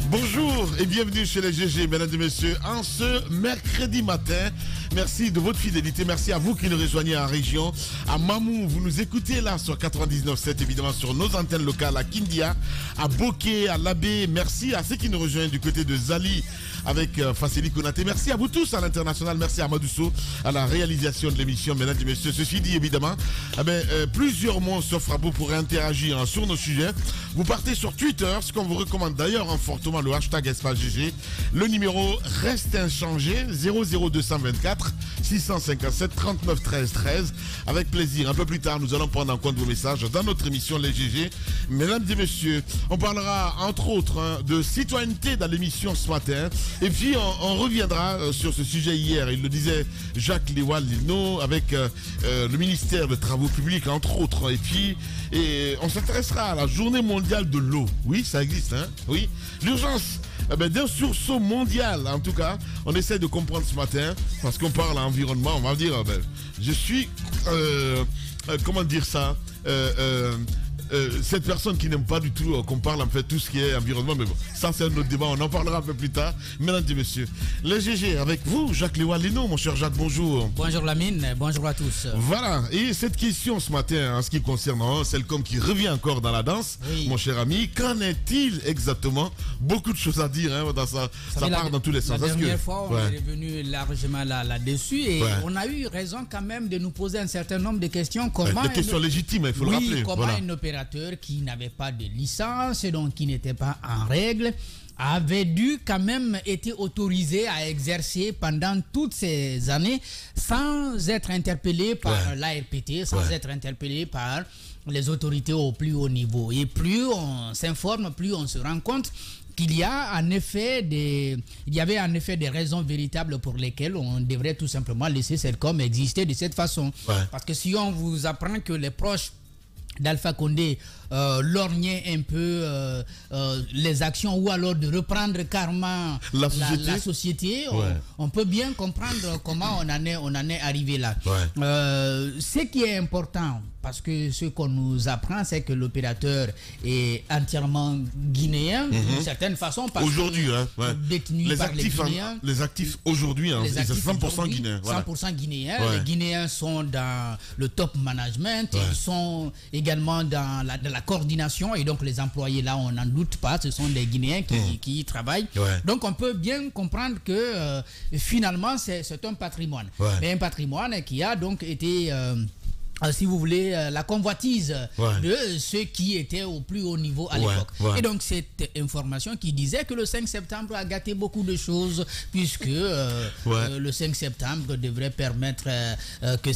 Bonjour et bienvenue chez les GG, mesdames et messieurs, en ce mercredi matin. Merci de votre fidélité, merci à vous qui nous rejoignez en région. À Mamou, vous nous écoutez là sur 99.7, évidemment sur nos antennes locales, à Kindia, à Bokeh, à Labé. Merci à ceux qui nous rejoignent du côté de Zali avec Fassili Konaté. Merci à vous tous à l'international, merci à Madousso à la réalisation de l'émission, mesdames et messieurs. Ceci dit, évidemment, plusieurs mots s'offrent à vous pour interagir sur nos sujets. Vous partez sur Twitter, ce qu'on vous recommande d'ailleurs en fortement, le hashtag #GG. Le numéro reste inchangé, 00224 657 39 13 13. Avec plaisir, un peu plus tard, nous allons prendre en compte vos messages dans notre émission Les GG. Mesdames et messieurs, on parlera entre autres de citoyenneté dans l'émission ce matin. Et puis on reviendra sur ce sujet hier. Il le disait Jacques Léoal-Lino avec le ministère des Travaux Publics entre autres. Et puis on s'intéressera à la journée mondiale de l'eau. Oui, ça existe, hein? Oui. L'urgence d'un sursaut mondial, en tout cas, on essaie de comprendre ce matin, parce qu'on parle environnement, on va dire, je suis, comment dire ça, cette personne qui n'aime pas du tout qu'on parle en fait tout ce qui est environnement, mais bon, ça c'est un autre débat, on en parlera un peu plus tard. Mesdames et messieurs, les GG avec vous, Jacques Léoal-Lino, mon cher Jacques, bonjour. Bonjour Lamine, bonjour à tous. Voilà, et cette question ce matin, en ce qui concerne Selcom qui revient encore dans la danse, oui. Mon cher ami, qu'en est-il exactement? Beaucoup de choses à dire, dans ça part dans tous les sens. La dernière fois, on est revenu largement là-dessus et on a eu raison quand même de nous poser un certain nombre de questions. Des questions légitimes, il faut le rappeler. Comment un opérateur qui n'avait pas de licence, donc qui n'était pas en règle, avait dû quand même être autorisé à exercer pendant toutes ces années sans être interpellé par l'ARPT, sans être interpellé par les autorités au plus haut niveau. Et plus on s'informe, plus on se rend compte qu'il y a en effet il y avait en effet des raisons véritables pour lesquelles on devrait tout simplement laisser Selcom exister de cette façon. Parce que si on vous apprend que les proches d'Alpha Condé lorgner un peu les actions ou alors de reprendre carrément la société, on peut bien comprendre comment on en est arrivé là. Ce qui est important, parce que ce qu'on nous apprend, c'est que l'opérateur est entièrement guinéen, d'une certaine façon, parce aujourd'hui, détenu par les Guinéens. Les actifs aujourd'hui, c'est 100% guinéens. 100% guinéens. Les Guinéens sont dans le top management, ils sont également dans la coordination, et donc les employés là, on n'en doute pas, ce sont des Guinéens qui y travaillent. Donc on peut bien comprendre que finalement c'est un patrimoine. Mais un patrimoine qui a donc été... si vous voulez, la convoitise de ceux qui étaient au plus haut niveau à l'époque. Et donc, cette information qui disait que le 5 septembre a gâté beaucoup de choses, puisque le 5 septembre devrait permettre que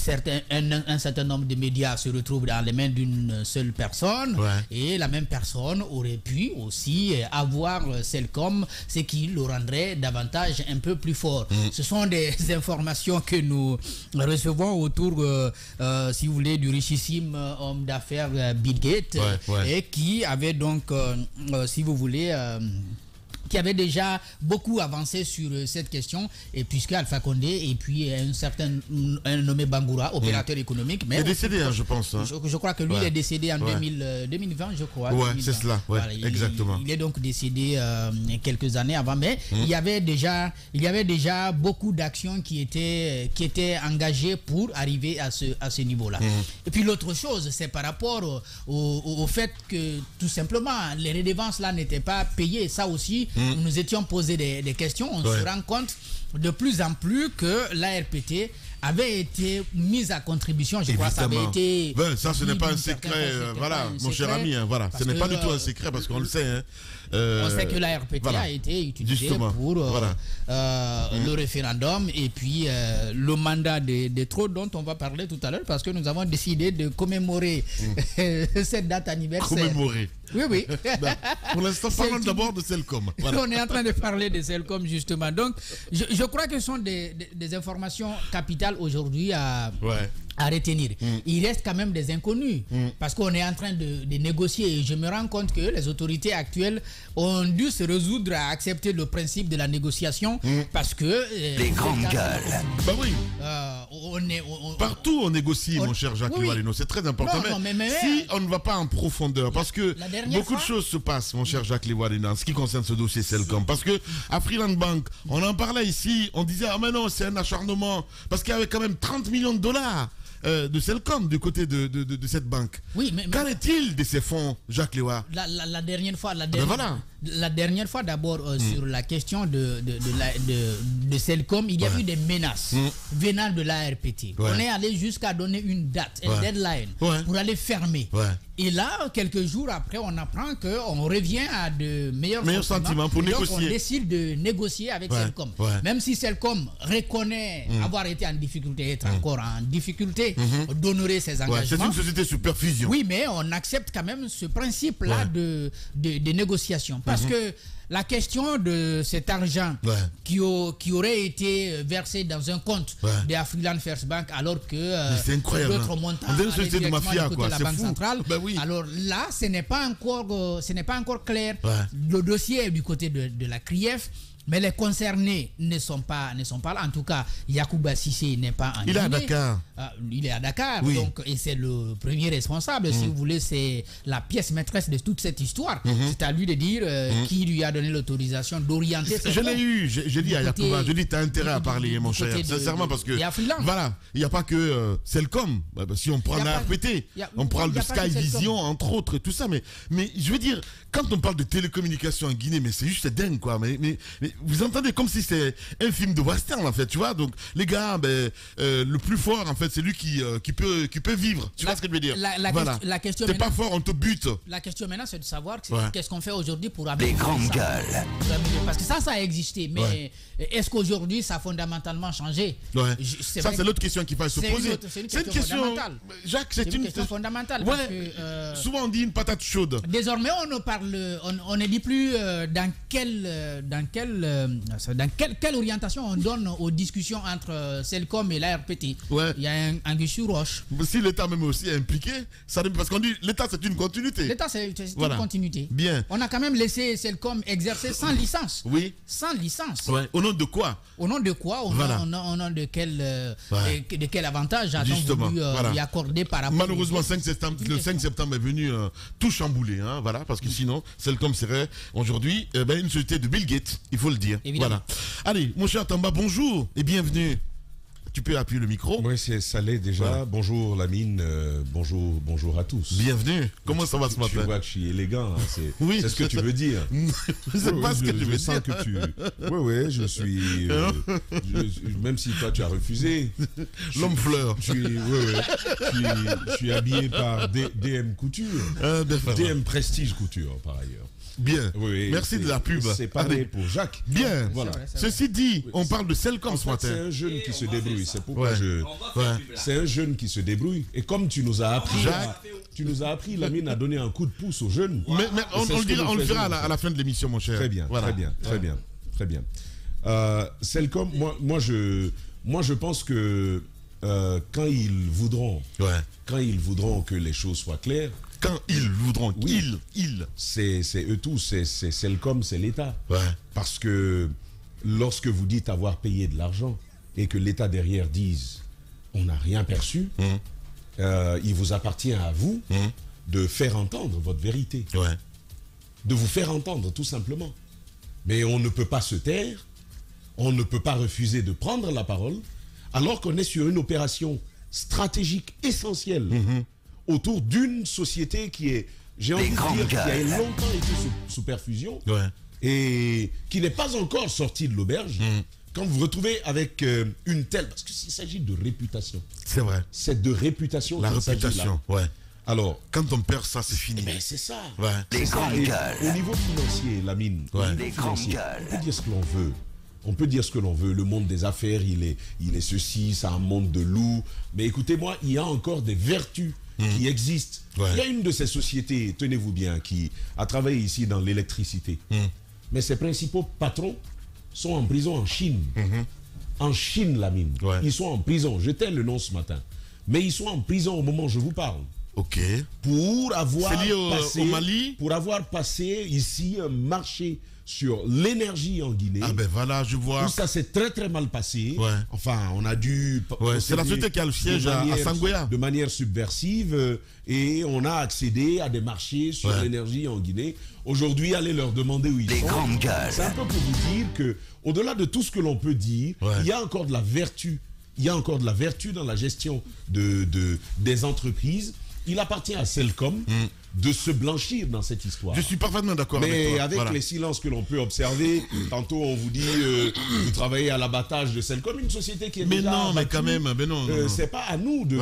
un certain nombre de médias se retrouvent dans les mains d'une seule personne, et la même personne aurait pu aussi avoir Selcom, ce qui le rendrait davantage un peu plus fort. Ce sont des informations que nous recevons autour, si vous voulez, du richissime homme d'affaires Bill Gates, et qui avait donc, si vous voulez, qui avait déjà beaucoup avancé sur cette question, et puisque Alpha Condé et puis un nommé Bangoura, opérateur économique, mais il est décédé, je pense. Je crois que lui il est décédé en 2020, je crois. C'est cela, exactement. Il est donc décédé quelques années avant, mais il y avait déjà beaucoup d'actions qui étaient engagées pour arriver à ce niveau-là. Et puis l'autre chose, c'est par rapport au fait que tout simplement les redevances là n'étaient pas payées. Ça aussi, nous nous étions posé des questions. On se rend compte de plus en plus que l'ARPT avait été mise à contribution. Je crois que ça avait été... ça, ce n'est pas un secret, mon cher ami. Ce n'est pas du tout un secret, parce qu'on le sait. On sait que la RPT a été utilisée pour le référendum et puis le mandat des trop dont on va parler tout à l'heure, parce que nous avons décidé de commémorer cette date anniversaire. Commémorer. Oui. Pour l'instant, parlons d'abord de Selcom. On est en train de parler de Selcom, justement. Donc, je crois que ce sont des informations capitales aujourd'hui à retenir. Il reste quand même des inconnus, parce qu'on est en train de négocier, et je me rends compte que les autorités actuelles ont dû se résoudre à accepter le principe de la négociation, parce que les grandes gueules. Partout on négocie, mon cher Jacques Liwaleno, c'est très important. Mais si on ne va pas en profondeur, parce que beaucoup de choses se passent, mon cher Jacques Liwaleno, en ce qui concerne ce dossier Celcom. Parce que à Freeland Bank, on en parlait ici, on disait ah mais non, c'est un acharnement, parce qu'il y avait quand même 30 millions de dollars de Celcom du côté de cette banque. Oui, mais qu'en est-il de ces fonds, Jacques Liwa? La dernière fois, d'abord, sur la question de Celcom, il y a eu des menaces venant de l'ARPT. On est allé jusqu'à donner une date, un deadline, pour aller fermer. Et là, quelques jours après, on apprend qu'on revient à de meilleurs sentiments pour négocier. Donc, on décide de négocier avec Celcom. Même si Celcom reconnaît avoir été en difficulté, être encore en difficulté d'honorer ses engagements. C'est une société sous perfusion. Oui, mais on accepte quand même ce principe-là de négociation. Parce que la question de cet argent qui aurait été versé dans un compte de la Freeland First Bank alors que d'autres montants allaient directement du côté de la Banque centrale. Alors là, ce n'est pas encore clair. Le dossier est du côté de la CRIEF. Mais les concernés ne sont pas là. En tout cas, Yacouba Cissé n'est pas en Guinée. Il est à Dakar. Il est à Dakar. Donc, et c'est le premier responsable. Si vous voulez, c'est la pièce maîtresse de toute cette histoire. C'est à lui de dire qui lui a donné l'autorisation d'orienter. Je l'ai eu. J'ai dit à Yacouba, je dis tu as intérêt à parler, mon cher. Sincèrement, parce que voilà, il n'y a pas que Celcom. Si on prend la RPT, on prend le Sky Vision, entre autres, et tout ça. Mais je veux dire, quand on parle de télécommunications en Guinée, mais c'est juste dingue, quoi. Mais vous entendez comme si c'est un film de western, en fait, tu vois. Donc les gars, le plus fort, en fait, c'est lui qui peut vivre. Tu vois ce que je veux dire? La question t'es pas fort, on te bute. La question maintenant, c'est de savoir qu'est-ce qu'on fait aujourd'hui pour les grandes gueules. Parce que ça a existé, mais est-ce qu'aujourd'hui ça a fondamentalement changé? Ça, c'est l'autre question qu'il faut se poser. C'est une question fondamentale. Jacques, c'est une question fondamentale. Parce que, souvent on dit une patate chaude. Désormais, on ne dit plus dans quelle orientation on donne aux discussions entre Celcom et l'ARPT. Il y a un anguille sur roche. Si l'État même aussi est impliqué, parce qu'on dit l'État c'est une continuité. L'État c'est une continuité. Bien. On a quand même laissé Celcom exercer sans licence. Oui. Sans licence. Au nom de quoi? Au nom de quoi? Au nom de quel avantage a-t-on voulu lui accorder par rapport? Malheureusement, le 5 septembre est venu tout chambouler, parce que sinon, Celcom serait aujourd'hui une société de Bill Gates, il faut le dire. Évidemment. Voilà. Allez, mon cher Tamba, bonjour et bienvenue. Tu peux appuyer le micro. Oui, c'est Salé déjà. Bonjour Lamine, bonjour à tous. Bienvenue. Comment ça va ce matin? Tu vois que je suis élégant, c'est ce que tu veux dire. C'est pas ce que tu veux dire. Oui, je suis... même si toi tu as refusé. L'homme fleur. Je suis habillé par DM Couture. DM Prestige Couture, par ailleurs. Bien. Merci de la pub. C'est pareil pour Jacques. Bien. Voilà. Ceci dit, on parle de Celcom ce matin. C'est un jeune qui se débrouille. C'est pourquoi c'est un jeune qui se débrouille. Et comme tu nous as appris, Lamine a donné un coup de pouce aux jeunes. Mais on le fera à la fin de l'émission, mon cher. Très bien. Celcom, moi je pense que quand ils voudront que les choses soient claires. Quand ils voudront, c'est eux tous, c'est Celcom, c'est l'État. Parce que lorsque vous dites avoir payé de l'argent et que l'État derrière dise on n'a rien perçu, il vous appartient à vous de faire entendre votre vérité. De vous faire entendre, tout simplement. Mais on ne peut pas se taire, on ne peut pas refuser de prendre la parole, alors qu'on est sur une opération stratégique essentielle autour d'une société qui est, j'ai envie de dire, qui a longtemps été sous perfusion et qui n'est pas encore sortie de l'auberge. Quand vous vous retrouvez avec une telle... Parce qu'il s'agit de réputation. C'est vrai. C'est de réputation. La réputation, Alors, quand on perd ça, c'est fini. C'est ça. Les grandes gueules. Au niveau financier, Lamine, les grandes gueules. On peut dire ce que l'on veut. On peut dire ce que l'on veut. Le monde des affaires, il est ceci, c'est un monde de loups. Mais écoutez-moi, il y a encore des vertus qui existent. Il y a une de ces sociétés, tenez-vous bien, qui a travaillé ici dans l'électricité. Mais ses principaux patrons sont en prison en Chine. En Chine, Lamine. Ils sont en prison. Je tais le nom ce matin. Mais ils sont en prison au moment où je vous parle. Ok. Pour avoir C'est lié au Mali? Pour avoir passé ici un marché sur l'énergie en Guinée. Ah ben voilà, je vois. Où ça s'est très très mal passé. Ouais. Enfin, on a dû... c'est la société qui a le siège à Sangoya. De manière subversive. Et on a accédé à des marchés sur l'énergie en Guinée. Aujourd'hui, allez leur demander où ils sont. C'est un peu pour vous dire que, au-delà de tout ce que l'on peut dire, il y a encore de la vertu. Il y a encore de la vertu dans la gestion des entreprises. Il appartient à Celcom de se blanchir dans cette histoire. Je suis parfaitement d'accord avec toi. Mais avec les silences que l'on peut observer, tantôt on vous dit vous travaillez à l'abattage de Celcom, une société qui est mais déjà non, abattue, mais quand même, mais non. c'est pas à nous de...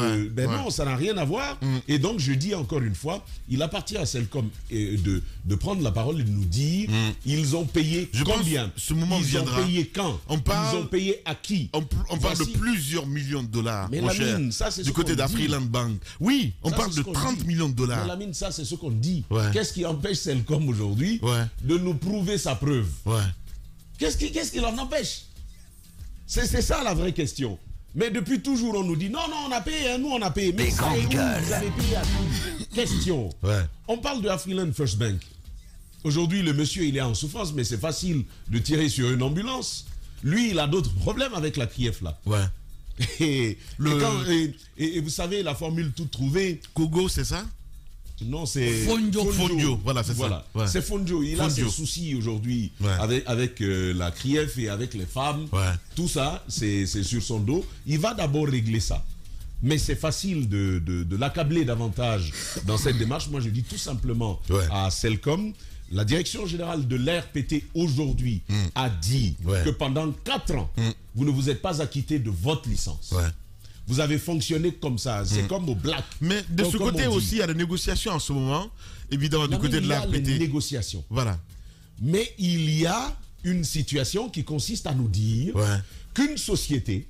non, ça n'a rien à voir. Et donc je dis encore une fois, il appartient à Celcom de prendre la parole et de nous dire ils ont payé combien, ce moment ils viendra. ont payé quand, ils ont payé à qui. On parle de plusieurs millions de dollars, mais mon cher, ça, c'est du côté d'Afriland Bank. Oui, on parle de 30 millions de dollars. Mais Lamine, ça c'est ce qu'on dit. Qu'est-ce qui empêche Celcom aujourd'hui de nous prouver sa preuve? Qu'est-ce qui l'en empêche? C'est ça la vraie question. Mais depuis toujours, on nous dit non, on a payé, nous on a payé. Mais ça est où? Vous avez payé à qui? Question. On parle de Afriland First Bank. Aujourd'hui, le monsieur, il est en souffrance, mais c'est facile de tirer sur une ambulance. Lui, il a d'autres problèmes avec la CRIEF là. Et vous savez, la formule toute trouvée. Kogo, c'est ça? Non, c'est Fondio. Voilà, c'est ça. C'est Fondio. Il a ses soucis aujourd'hui avec la CRIEF et avec les femmes. Tout ça, c'est sur son dos. Il va d'abord régler ça. Mais c'est facile de l'accabler davantage dans cette démarche. Moi, je dis tout simplement à Celcom, la direction générale de l'ARPT aujourd'hui a dit que pendant 4 ans, vous ne vous êtes pas acquitté de votre licence. Vous avez fonctionné comme ça, c'est comme au black. Mais de ce côté aussi, il y a des négociations en ce moment, évidemment, du côté de l'ARPT. Il y a des négociations. Voilà. Mais il y a une situation qui consiste à nous dire qu'une société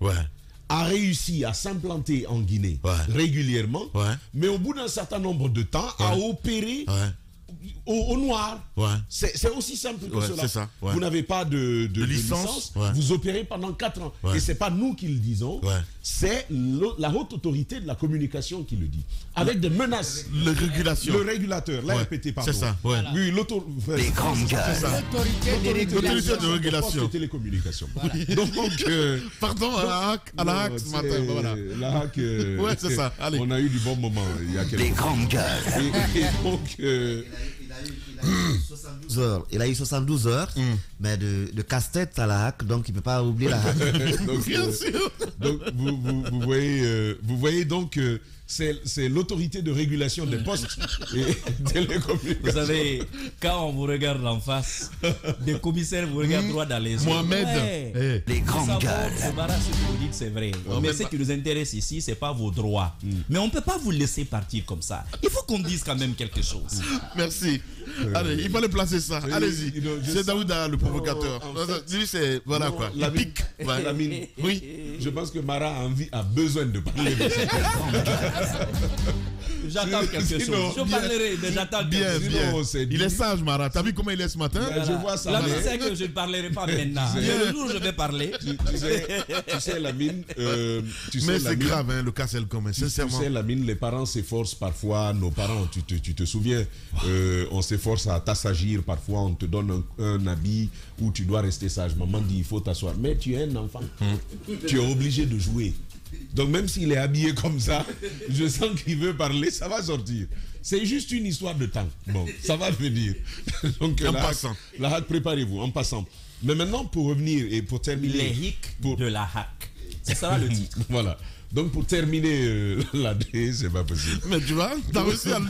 a réussi à s'implanter en Guinée régulièrement, mais au bout d'un certain nombre de temps, a opéré au noir. C'est aussi simple que cela. Vous n'avez pas de licence, vous opérez pendant 4 ans. Et ce n'est pas nous qui le disons, c'est la haute autorité de la communication qui le dit. Avec des menaces. Le régulateur, l'ARPT, pardon. C'est ça. Oui, l'autorité de régulation. De télécommunications. Donc, pardon, à la hack ce matin. Voilà. La hack, c'est ça. Allez. On a eu du bon moment il y a quelques Et donc, il a eu 72 heures, mais de casse-tête à la hack, donc il ne peut pas oublier la hack. Donc, bien sûr. Donc, vous voyez donc c'est l'autorité de régulation des postes et télécommunications. Vous savez, quand on vous regarde en face, des commissaires vous regardent droit dans les yeux. Mohamed, les grandes gueules. Ce que vous dites, c'est vrai. Mais ce qui nous intéresse ici, ce n'est pas vos droits. Mais on ne peut pas vous laisser partir comme ça. Il faut qu'on dise quand même quelque chose. Merci. Allez, il fallait placer ça. Allez-y. C'est Daouda, le provocateur. Lui, c'est... Voilà quoi. La pique. Oui. Je pense que Mara a besoin de parler de ça. J'attends quelque chose. Je parlerai, mais j'attends quelque chose. Bien. Il est sage, Mara. T'as vu comment il est ce matin? Je vois ça. La mine, c'est que je ne parlerai pas maintenant. Le jour où je vais parler. Tu sais, la mine. Mais c'est grave, hein, le cas Celcom, sincèrement. Tu sais, la mine, les parents s'efforcent parfois. Nos parents, tu te souviens, on s'efforce à t'assagir. Parfois, on te donne un habit où tu dois rester sage. Maman dit il faut t'asseoir. Mais tu es un enfant. Tu es obligé de jouer. Donc même s'il est habillé comme ça, je sens qu'il veut parler, ça va sortir. C'est juste une histoire de temps. Bon, ça va venir. Donc en passant. La hack, préparez-vous, en passant. Mais maintenant, pour revenir et pour terminer... Les hicks de la hack. C'est ça le titre. Voilà. Donc pour terminer l'année, c'est pas possible. Mais tu vois, t'as réussi à le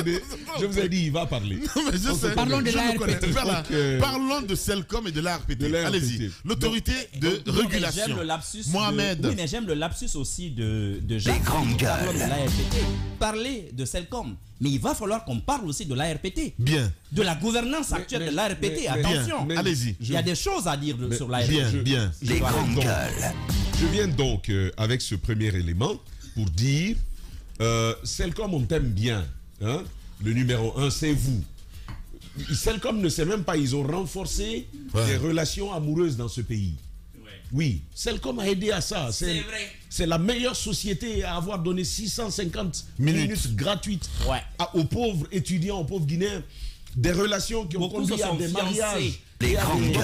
dire. Je vous ai dit, il va parler. Non, mais je sais. Parlons de l'ARPT. Voilà. Parlons de Celcom et de l'ARPT. Allez-y. L'autorité de régulation. J'aime le lapsus. Mohamed. Oui, mais j'aime le lapsus aussi de Jacques. Parlons de l'ARPT. Parler de Celcom. Mais il va falloir qu'on parle aussi de l'ARPT. Bien. De la gouvernance actuelle de l'ARPT. Attention. Allez-y. Il y a des choses à dire sur l'ARPT. Bien. Les grandes gueules. Je viens donc avec ce premier élément pour dire Celcom, on t'aime bien. Hein? Le numéro 1, c'est vous. Celcom ne sait même pas, ils ont renforcé les relations amoureuses dans ce pays. Oui, Celcom a aidé à ça. C'est vrai. C'est la meilleure société à avoir donné 650 minutes gratuites aux pauvres étudiants, aux pauvres Guinéens. Des relations qui ont Beaucoup conduit se à sont des fiancés. mariages. Les grandes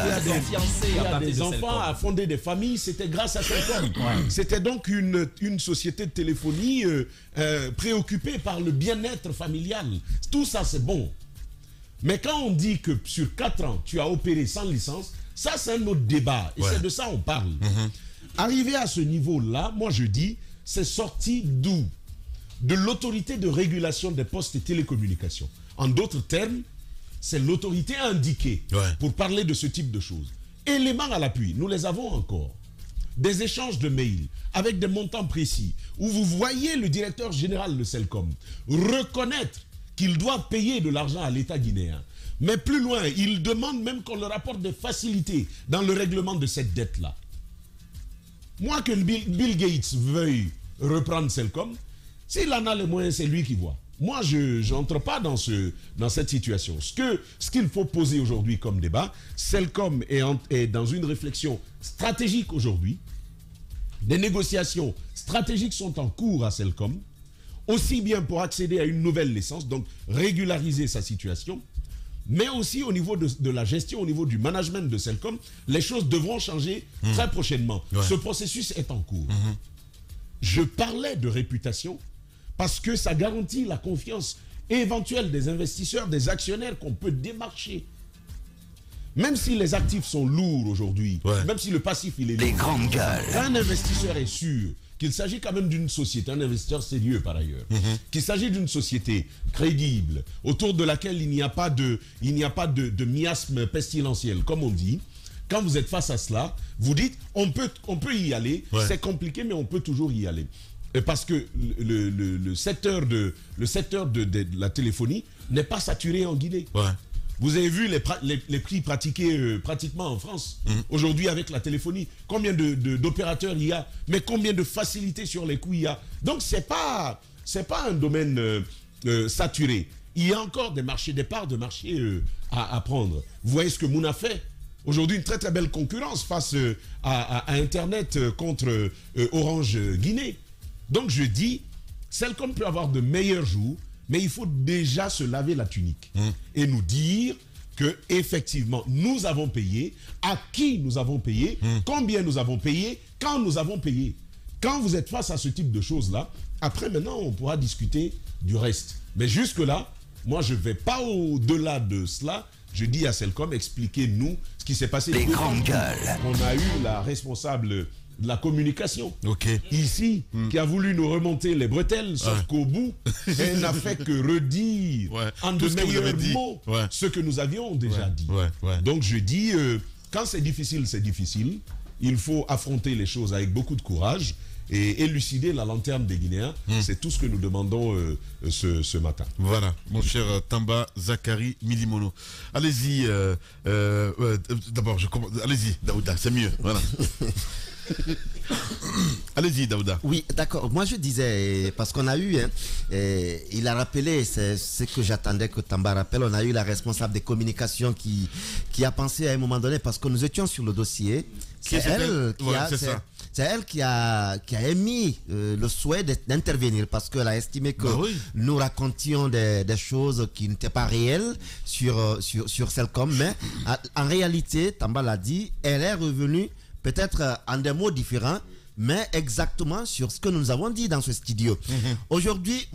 à des enfants, à fonder des familles, c'était grâce à Celcom. C'était donc une société de téléphonie préoccupée par le bien-être familial. Tout ça, c'est bon. Mais quand on dit que sur 4 ans, tu as opéré sans licence, ça, c'est un autre débat. Et c'est de ça qu'on parle. Arrivé à ce niveau-là, moi, je dis, c'est sorti d'où? De l'autorité de régulation des postes et télécommunications. En d'autres termes, c'est l'autorité indiquée pour parler de ce type de choses. Éléments à l'appui, nous les avons encore. Des échanges de mails avec des montants précis où vous voyez le directeur général de Celcom reconnaître qu'il doit payer de l'argent à l'État guinéen. Mais plus loin, il demande même qu'on leur apporte des facilités dans le règlement de cette dette-là. Moi, que Bill Gates veuille reprendre Celcom, s'il en a les moyens, c'est lui qui voit. Moi, je n'entre pas dans cette situation. Ce qu'il faut poser aujourd'hui comme débat, Celcom est dans une réflexion stratégique aujourd'hui. Des négociations stratégiques sont en cours à Celcom, aussi bien pour accéder à une nouvelle licence, donc régulariser sa situation, mais aussi au niveau de la gestion, au niveau du management de Celcom, les choses devront changer très prochainement. Ce processus est en cours. Je parlais de réputation parce que ça garantit la confiance éventuelle des investisseurs, des actionnaires qu'on peut démarcher. Même si les actifs sont lourds aujourd'hui, même si le passif il est lourd, les grandes gueules. Quand un investisseur est sûr qu'il s'agit quand même d'une société, un investisseur sérieux par ailleurs, qu'il s'agit d'une société crédible, autour de laquelle il n'y a pas de miasme pestilentiel, comme on dit. Quand vous êtes face à cela, vous dites, on peut y aller, c'est compliqué, mais on peut toujours y aller. Parce que le secteur de la téléphonie n'est pas saturé en Guinée. Vous avez vu les prix pratiqués pratiquement en France. Aujourd'hui avec la téléphonie, combien d'opérateurs il y a, mais combien de facilités sur les coûts il y a. Donc c'est pas un domaine saturé. Il y a encore des parts de marché à prendre. Vous voyez ce que Mouna fait. Aujourd'hui, une très très belle concurrence face à Internet contre Orange Guinée. Donc je dis, Celcom peut avoir de meilleurs jours, mais il faut déjà se laver la tunique et nous dire que effectivement nous avons payé, à qui nous avons payé, combien nous avons payé, quand nous avons payé. Quand vous êtes face à ce type de choses-là, après maintenant on pourra discuter du reste. Mais jusque-là, moi je ne vais pas au-delà de cela. Je dis à Celcom, expliquez-nous ce qui s'est passé. Les grandes gueules. On a eu la responsable de la communication ici qui a voulu nous remonter les bretelles, sauf qu'au bout, elle n'a fait que redire en de meilleurs mots ce que nous avions déjà dit. Donc je dis, quand c'est difficile, c'est difficile. Il faut affronter les choses avec beaucoup de courage et élucider la lanterne des Guinéens. C'est tout ce que nous demandons ce matin. Voilà, mon cher Tamba Zakari Milimono. Allez-y, d'abord, allez-y, Daouda, c'est mieux. Voilà. Allez-y, Daouda. Oui, d'accord. Moi, je disais, parce qu'on a eu, il a rappelé, c'est ce que j'attendais que Tamba rappelle, on a eu la responsable des communications qui a pensé à un moment donné, parce que nous étions sur le dossier, c'est elle qui a émis le souhait d'intervenir, parce qu'elle a estimé que nous racontions des choses qui n'étaient pas réelles sur Celcom, mais en réalité, Tamba l'a dit, elle est revenue peut-être en des mots différents, mais exactement sur ce que nous avons dit dans ce studio. Aujourd'hui,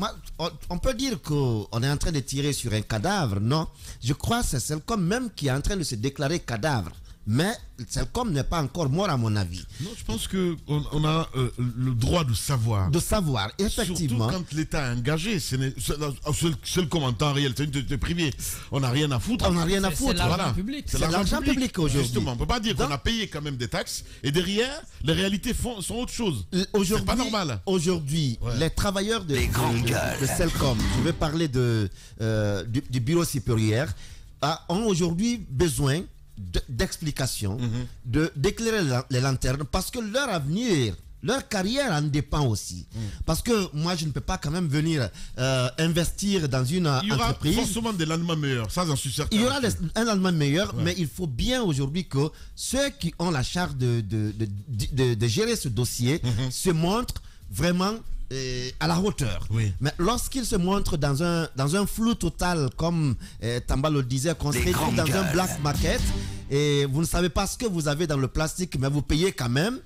on peut dire qu'on est en train de tirer sur un cadavre. Non, je crois que c'est Celcom même qui est en train de se déclarer cadavre. Mais Celcom n'est pas encore mort à mon avis. Non, je pense qu'on a le droit de savoir. De savoir, effectivement. Surtout quand l'État est engagé. Celcom en temps réel, c'est une société privée. On n'a rien à foutre. On n'a rien à foutre. C'est l'argent public. C'est l'argent public aujourd'hui. Justement, on ne peut pas dire qu'on a payé quand même des taxes et derrière, les réalités sont autre chose. C'est pas normal. Aujourd'hui, les travailleurs de Celcom, je vais parler du bureau supérieur, ont aujourd'hui besoin d'explications, d'éclairer les lanternes, parce que leur avenir leur carrière en dépend aussi. Parce que moi, je ne peux pas quand même venir investir dans une entreprise. Il y aura forcément des lendemains meilleurs, ça j'en suis certain. Il y aura un lendemain meilleur, mais il faut bien aujourd'hui que ceux qui ont la charge de gérer ce dossier se montrent vraiment à la hauteur. Oui. Mais lorsqu'ils se montrent dans un flou total, comme Tamba le disait, qu'on serait dans un black market, et vous ne savez pas ce que vous avez dans le plastique, mais vous payez quand même,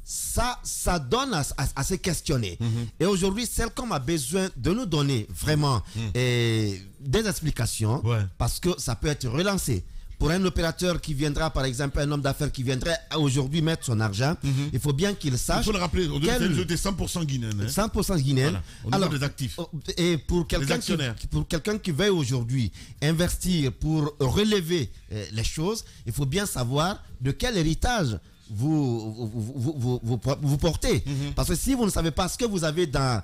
ça donne à se questionner. Et aujourd'hui, Celcom a besoin de nous donner vraiment des explications, parce que ça peut être relancé. Pour un opérateur qui viendra, par exemple, un homme d'affaires qui viendrait aujourd'hui mettre son argent, il faut bien qu'il sache. Il faut le rappeler, on doit des 100% guinéenne. 100% guinéenne. Voilà, alors, des actifs. Et pour quelqu'un qui veut aujourd'hui investir pour relever les choses, il faut bien savoir de quel héritage vous portez. Parce que si vous ne savez pas ce que vous avez dans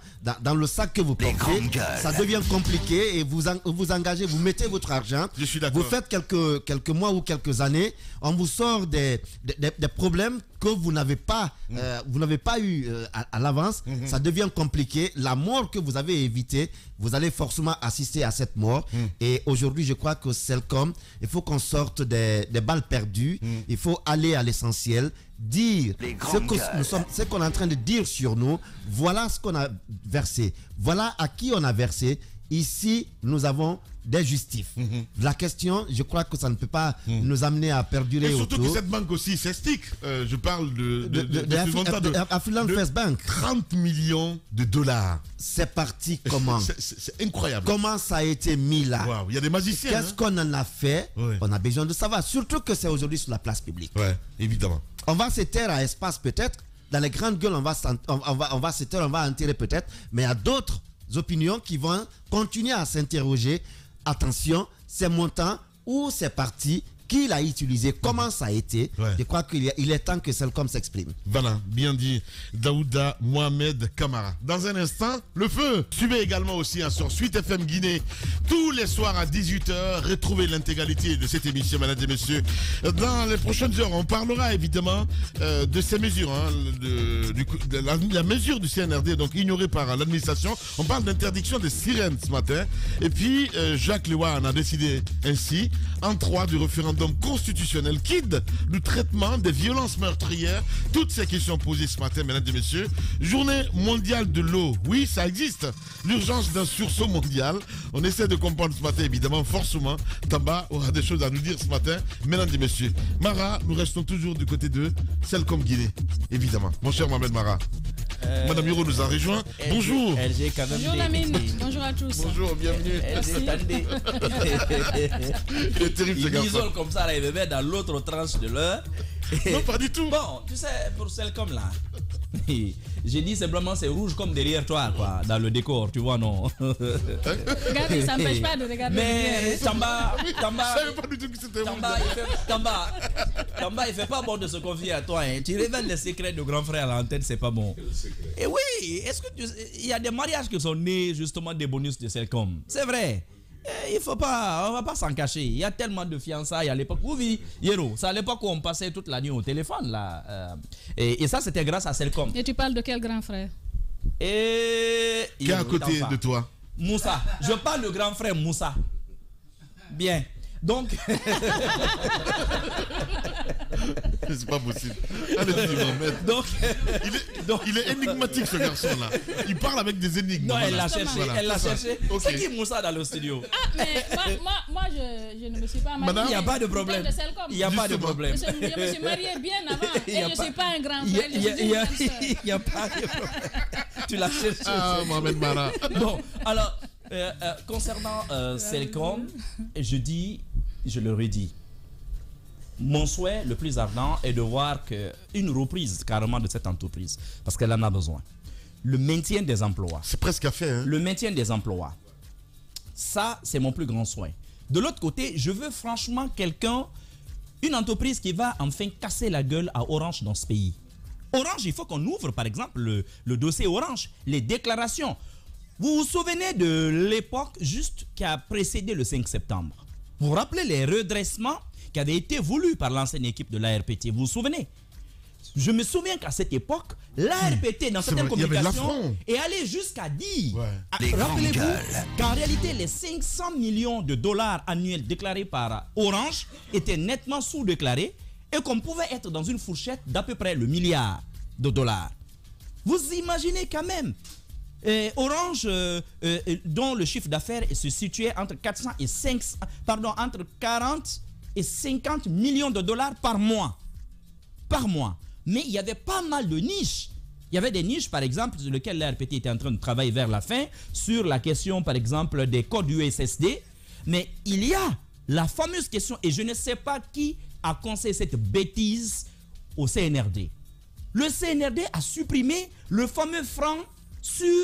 le sac que vous portez, ça devient compliqué et vous engagez, vous mettez votre argent, vous faites quelques mois ou quelques années, on vous sort des problèmes que vous n'avez pas eu à l'avance, ça devient compliqué. La mort que vous avez évitée, vous allez forcément assister à cette mort. Et aujourd'hui, je crois que Celcom, il faut qu'on sorte des balles perdues, il faut aller à l'essentiel, dire ce qu'on est en train de dire sur nous. Voilà ce qu'on a versé, voilà à qui on a versé. Ici, nous avons des justifs. La question, je crois que ça ne peut pas nous amener à perdurer. Et surtout que cette banque aussi, c'est STIC. Je parle de Affluent First Bank. 30 millions de dollars. C'est parti comment? C'est incroyable. Comment ça a été mis là? Wow. Il y a des magiciens. Qu'est-ce qu'on en a fait? On a besoin de savoir. Surtout que c'est aujourd'hui sur la place publique. Ouais, évidemment. On va se taire à espace peut-être. Dans les grandes gueules, on va se taire, on va enterrer peut-être. Mais il y a d'autres opinions qui vont continuer à s'interroger. Attention, ces montants, où c'est parti, qui l'a utilisé, comment ça a été. Je crois qu'il est temps que Celcom s'exprime. Voilà, bien dit. Daouda Mohamed Kamara. Dans un instant, le feu. Suivez également aussi sur Suite FM Guinée tous les soirs à 18h. Retrouvez l'intégralité de cette émission, mesdames et messieurs. Dans les prochaines heures, on parlera évidemment de ces mesures, de la mesure du CNRD, donc ignorée par l'administration. On parle d'interdiction des sirènes ce matin. Et puis, Jacques Lewa en a décidé ainsi, en 3 du référendum constitutionnel KID, le traitement des violences meurtrières. Toutes ces questions posées ce matin, mesdames et messieurs. Journée mondiale de l'eau. Oui, ça existe. L'urgence d'un sursaut mondial. On essaie de comprendre ce matin, évidemment, forcément. Tamba aura des choses à nous dire ce matin, mesdames et messieurs. Mara, nous restons toujours du côté de Celcom Guinée, évidemment. Mon cher Mohamed Mara. Madame Hiro nous a rejoint. Bonjour. Bonjour Lamine. Bonjour à tous. Bonjour, bienvenue. Il est terrible ce garçon. Ils comme ça, là, ils me mettent dans l'autre tranche de l'heure. Non, pas du tout. Bon, tu sais, pour Celcom là, j'ai dit simplement c'est rouge comme derrière toi, quoi, dans le décor, tu vois, non? Regardez, ça n'empêche pas de regarder. Mais Tamba, je savais pas du tout que c'était rouge. Tamba, il fait pas bon de se confier à toi. Hein. Tu révèles les secrets de grand frère à l'antenne, c'est pas bon. Et oui, est-ce que il y a des mariages qui sont nés justement des bonus de Celcom? C'est vrai. Il faut pas, on va pas s'en cacher. Il y a tellement de fiançailles à l'époque. Oui, Yero, c'est à l'époque où on passait toute la nuit au téléphone là. Et ça c'était grâce à Celcom. Et tu parles de quel grand frère? Qui est à côté de toi? Moussa. Je parle de grand frère Moussa. Bien. Donc. C'est pas possible. Allez-y, Mohamed. Donc, il est énigmatique ce garçon-là. Il parle avec des énigmes. Non, elle l'a cherché. Voilà, elle l'a cherché. Okay. C'est qui Moussa dans le studio? Ah, mais moi je ne me suis pas mariée. Il n'y a pas de problème. Il n'y a pas de problème. Je me suis mariée bien avant. Et je ne suis pas un grand frère. Il n'y a pas de problème. Tu l'as cherché. Ah, Mohamed Mara. Bon, alors, concernant Celcom, je le redis. Mon souhait le plus ardent est de voir une reprise carrément de cette entreprise, parce qu'elle en a besoin. Le maintien des emplois. C'est presque à faire. Hein? Le maintien des emplois. Ça, c'est mon plus grand souhait. De l'autre côté, je veux franchement une entreprise qui va enfin casser la gueule à Orange dans ce pays. Orange, il faut qu'on ouvre par exemple le dossier Orange, les déclarations. Vous vous souvenez de l'époque juste qui a précédé le 5 septembre? Vous vous rappelez les redressements qui avaient été voulus par l'ancienne équipe de l'ARPT? Vous vous souvenez? Je me souviens qu'à cette époque, l'ARPT, dans certaines communications, est allé jusqu'à dire, rappelez-vous, qu'en réalité, les 500 millions de dollars annuels déclarés par Orange étaient nettement sous-déclarés et qu'on pouvait être dans une fourchette d'à peu près le milliard de dollars. Vous imaginez quand même, Orange, dont le chiffre d'affaires se situait entre 40 et 50 millions de dollars par mois. Mais il y avait pas mal de niches. Il y avait des niches, par exemple, sur lesquelles l'ARPT était en train de travailler vers la fin, sur la question, par exemple, des codes USSD. Mais il y a la fameuse question, et je ne sais pas qui a conseillé cette bêtise au CNRD. Le CNRD a supprimé le fameux franc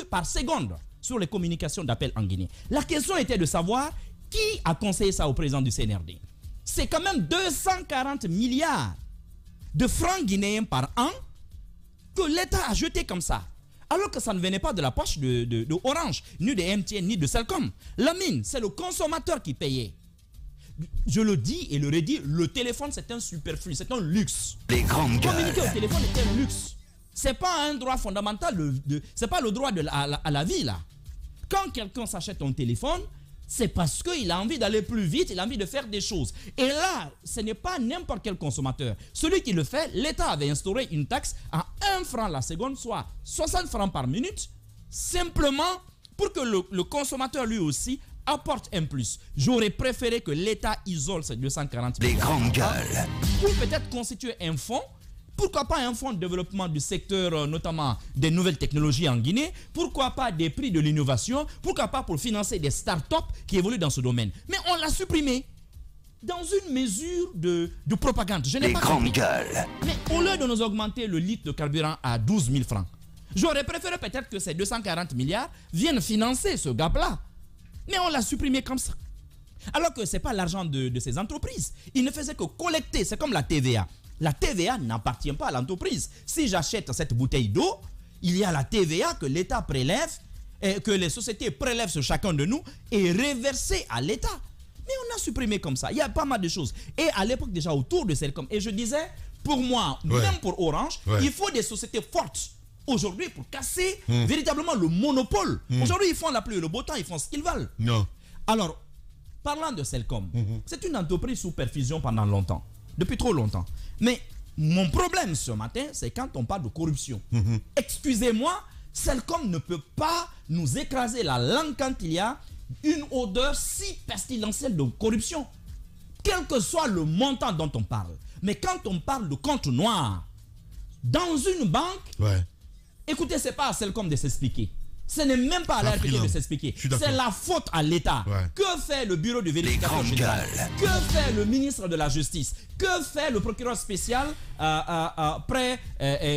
par seconde sur les communications d'appel en Guinée. La question était de savoir qui a conseillé ça au président du CNRD. C'est quand même 240 milliards de francs guinéens par an que l'État a jeté comme ça. Alors que ça ne venait pas de la poche de Orange, ni de MTN, ni de Celcom. La mine, c'est le consommateur qui payait. Je le dis et le redis, le téléphone c'est un superflu, c'est un luxe. Les grandes gueules. Communiquer au téléphone est un luxe. C'est pas un droit fondamental, c'est pas le droit à la vie là. Quand quelqu'un s'achète un téléphone, c'est parce qu'il a envie d'aller plus vite, il a envie de faire des choses. Et là, ce n'est pas n'importe quel consommateur. Celui qui le fait, l'État avait instauré une taxe à 1 franc la seconde, soit 60 francs par minute, simplement pour que le consommateur lui aussi apporte un plus. J'aurais préféré que l'État isole ces 240 milliards. Les grandes gueules. Pour peut-être constituer un fonds. Pourquoi pas un fonds de développement du secteur, notamment des nouvelles technologies en Guinée? Pourquoi pas des prix de l'innovation? Pourquoi pas pour financer des start-up qui évoluent dans ce domaine? Mais on l'a supprimé dans une mesure de propagande. Je n'ai Les pas grandes compris. gueules. Mais au lieu de nous augmenter le litre de carburant à 12 000 francs, j'aurais préféré peut-être que ces 240 milliards viennent financer ce gap-là. Mais on l'a supprimé comme ça. Alors que ce n'est pas l'argent de ces entreprises. Ils ne faisaient que collecter. C'est comme la TVA. La TVA n'appartient pas à l'entreprise. Si j'achète cette bouteille d'eau, il y a la TVA que l'État prélève, que les sociétés prélèvent sur chacun de nous et reversée à l'État. Mais on a supprimé comme ça. Il y a pas mal de choses. Et à l'époque déjà autour de Celcom. Et je disais, pour moi, même pour Orange, il faut des sociétés fortes. Aujourd'hui, pour casser véritablement le monopole. Aujourd'hui, ils font la pluie et le beau temps, ils font ce qu'ils veulent. Non. Alors, parlant de Celcom, c'est une entreprise sous perfusion pendant longtemps. Depuis trop longtemps. Mais mon problème ce matin, c'est quand on parle de corruption. Excusez-moi, Celcom ne peut pas nous écraser la langue quand il y a une odeur si pestilentielle de corruption. Quel que soit le montant dont on parle. Mais quand on parle de compte noir, dans une banque, écoutez, ce n'est pas à Celcom de s'expliquer. Ce n'est même pas à l'ARPT de s'expliquer. C'est la faute à l'État. Que fait le bureau de vérification générale? Que fait le ministre de la Justice? Que fait le procureur spécial